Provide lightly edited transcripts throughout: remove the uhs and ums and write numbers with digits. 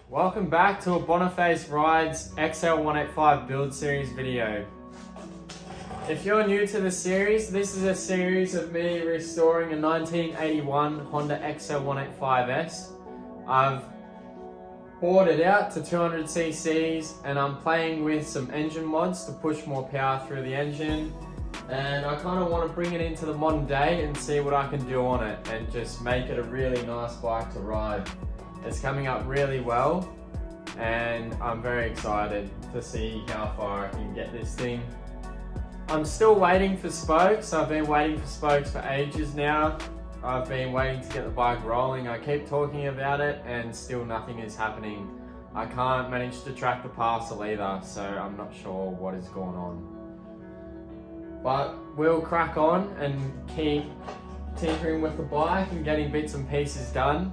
Welcome back to a Boniface Rides XL185 Build series video. If you're new to the series, this is a series of me restoring a 1981 Honda XL185s. I've bought it out to 200 cc's and I'm playing with some engine mods to push more power through the engine. And I kind of want to bring it into the modern day and see what I can do on it and just make it a really nice bike to ride. It's coming up really well and I'm very excited to see how far I can get this thing. I'm still waiting for spokes. I've been waiting for spokes for ages now. I've been waiting to get the bike rolling. I keep talking about it and still nothing is happening. I can't manage to track the parcel either, so I'm not sure what is going on. But we'll crack on and keep tinkering with the bike and getting bits and pieces done.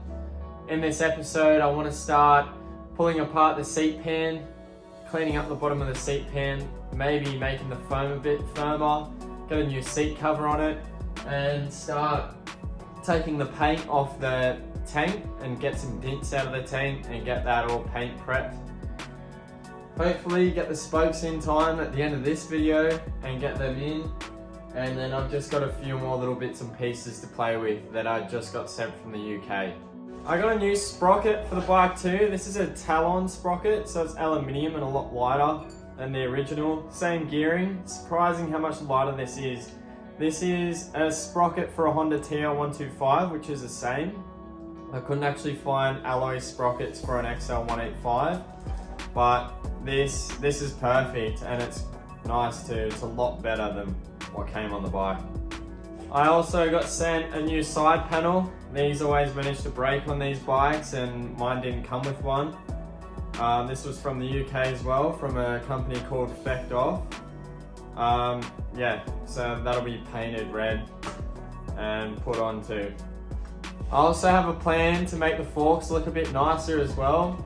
In this episode, I want to start pulling apart the seat pan, cleaning up the bottom of the seat pan, maybe making the foam a bit firmer, get a new seat cover on it, and start taking the paint off the tank and get some dents out of the tank and get that all paint prepped. Hopefully get the spokes in time at the end of this video and get them in. And then I've just got a few more little bits and pieces to play with that I just got sent from the UK. I got a new sprocket for the bike too. This is a Talon sprocket, so it's aluminium and a lot lighter than the original. Same gearing. Surprising how much lighter this is. This is a sprocket for a Honda XL185, which is the same. I couldn't actually find alloy sprockets for an XL185, but this is perfect and it's nice too. It's a lot better than what came on the bike. I also got sent a new side panel. These always manage to break on these bikes and mine didn't come with one. This was from the UK as well, from a company called Fecht Off. Yeah, so that'll be painted red and put on too. I also have a plan to make the forks look a bit nicer as well.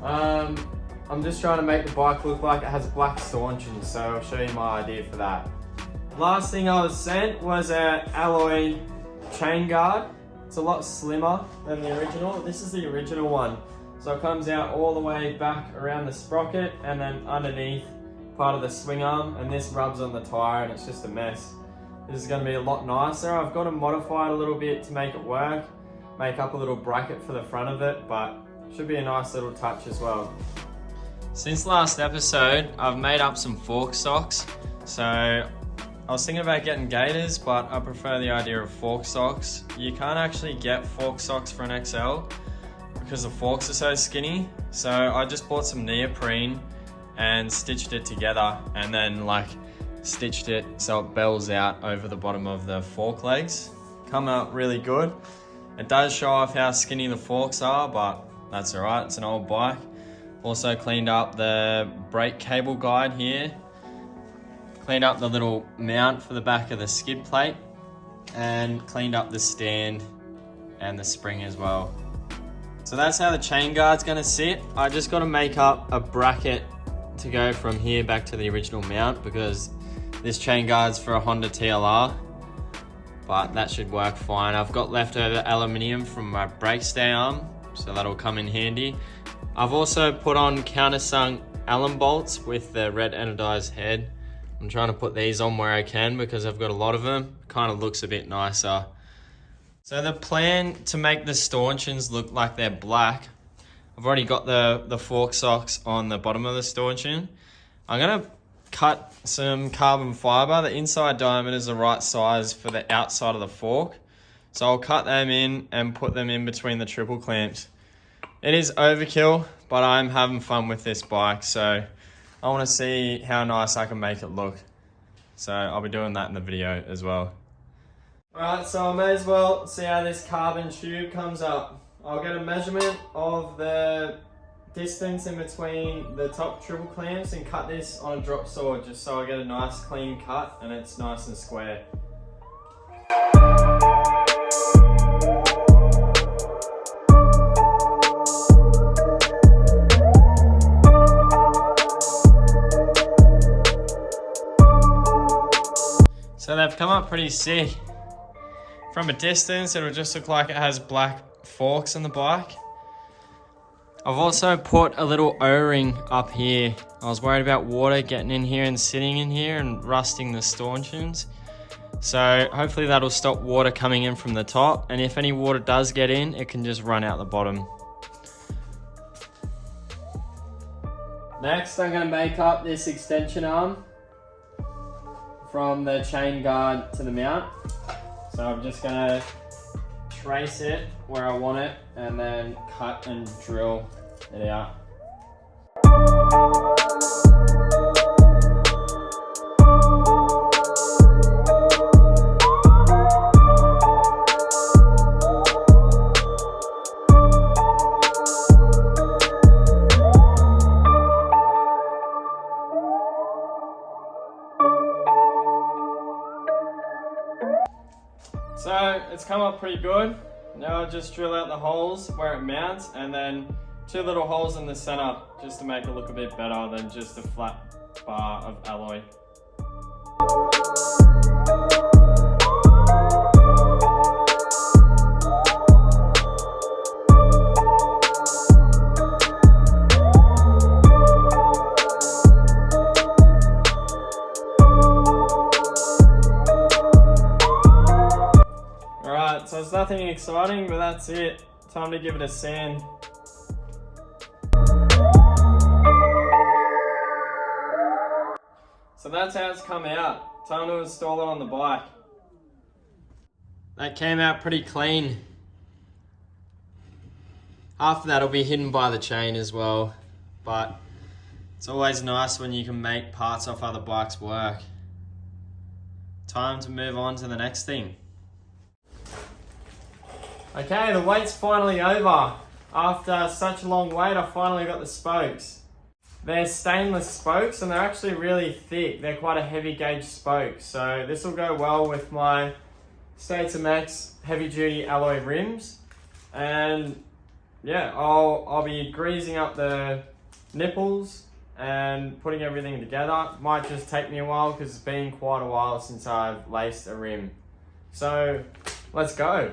I'm just trying to make the bike look like it has black stanchions, so I'll show you my idea for that. Last thing I was sent was an alloy chain guard. It's a lot slimmer than the original. This is the original one. So it comes out all the way back around the sprocket and then underneath part of the swing arm, and this rubs on the tire and it's just a mess. This is going to be a lot nicer. I've got to modify it a little bit to make it work, make up a little bracket for the front of it, but it should be a nice little touch as well. Since last episode, I've made up some fork stocks. So I was thinking about getting gaiters, but I prefer the idea of fork stocks. You can't actually get fork stocks for an XL because the forks are so skinny. So I just bought some neoprene and stitched it together and then stitched it so it bells out over the bottom of the fork legs. Come out really good. It does show off how skinny the forks are, but that's all right, it's an old bike. Also cleaned up the brake cable guide here. Cleaned up the little mount for the back of the skid plate and cleaned up the stand and the spring as well. So that's how the chain guard's gonna sit. I just gotta make up a bracket to go from here back to the original mount because this chain guard's for a Honda TLR, but that should work fine. I've got leftover aluminium from my brake stay arm, so that'll come in handy. I've also put on countersunk Allen bolts with the red anodized head. I'm trying to put these on where I can because I've got a lot of them. Kind of looks a bit nicer. So the plan to make the stanchions look like they're black, I've already got the fork socks on the bottom of the stanchion. I'm gonna cut some carbon fiber. The inside diameter is the right size for the outside of the fork. So I'll cut them in and put them in between the triple clamps. It is overkill, but I'm having fun with this bike, so I want to see how nice I can make it look. So I'll be doing that in the video as well. Alright, so I may as well see how this carbon tube comes up. I'll get a measurement of the distance in between the top triple clamps and cut this on a drop saw just so I get a nice clean cut and it's nice and square. So they've come up pretty sick. From a distance, it'll just look like it has black forks on the bike. I've also put a little O-ring up here. I was worried about water getting in here and sitting in here and rusting the stanchions. So hopefully that'll stop water coming in from the top, and if any water does get in, it can just run out the bottom. Next, I'm going to make up this extension arm from the chain guard to the mount. So I'm just going to trace it where I want it and then cut and drill it out. So it's come up pretty good. Now I'll just drill out the holes where it mounts, and then 2 little holes in the center just to make it look a bit better than just a flat bar of alloy. So it's nothing exciting, but that's it. Time to give it a sand. So that's how it's come out. Time to install it on the bike. That came out pretty clean. Half of that will be hidden by the chain as well, but it's always nice when you can make parts off other bikes work. Time to move on to the next thing. Okay, the wait's finally over. After such a long wait, I finally got the spokes. They're stainless spokes and they're actually really thick. They're quite a heavy gauge spoke. So this will go well with my States MX heavy duty alloy rims. And yeah, I'll be greasing up the nipples and putting everything together. Might just take me a while because it's been quite a while since I've laced a rim. So let's go.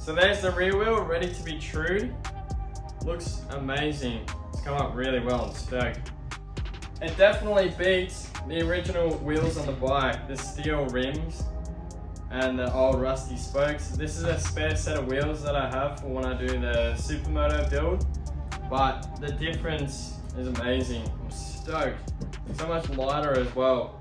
So there's the rear wheel ready to be trued. Looks amazing. It's come up really well and stoked. It definitely beats the original wheels on the bike, the steel rims and the old rusty spokes. This is a spare set of wheels that I have for when I do the supermoto build, but the difference is amazing. I'm stoked. So much lighter as well.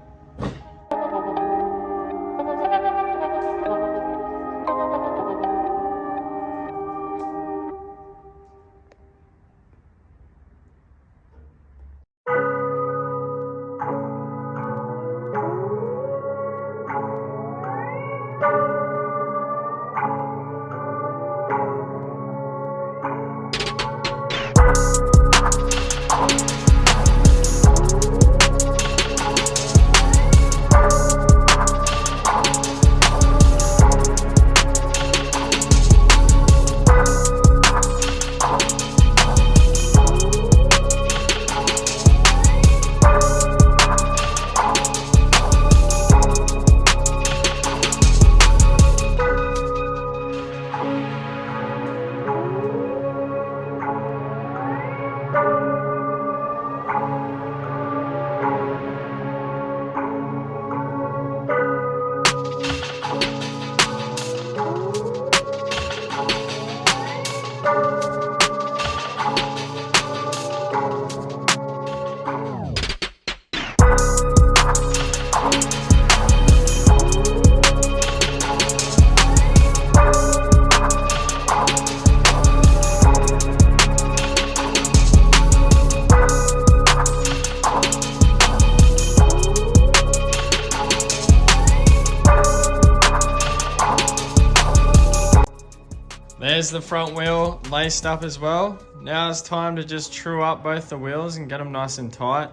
there's the front wheel laced up as well. Now it's time to just true up both the wheels and get them nice and tight.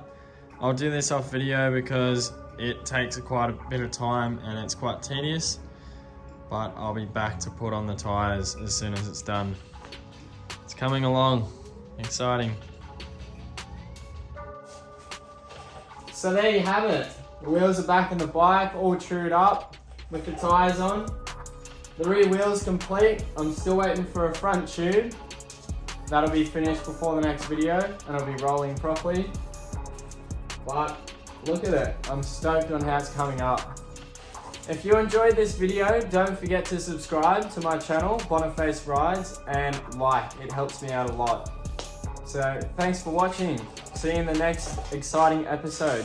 I'll do this off video because it takes quite a bit of time and it's quite tedious. But I'll be back to put on the tyres as soon as it's done. It's coming along. Exciting. So there you have it. The wheels are back in the bike, all trued up with the tyres on. The rear wheel's complete. I'm still waiting for a front tube. That'll be finished before the next video and it'll be rolling properly. But look at it. I'm stoked on how it's coming up. If you enjoyed this video, don't forget to subscribe to my channel, Boniface Rides, and like. It helps me out a lot. So thanks for watching. See you in the next exciting episode.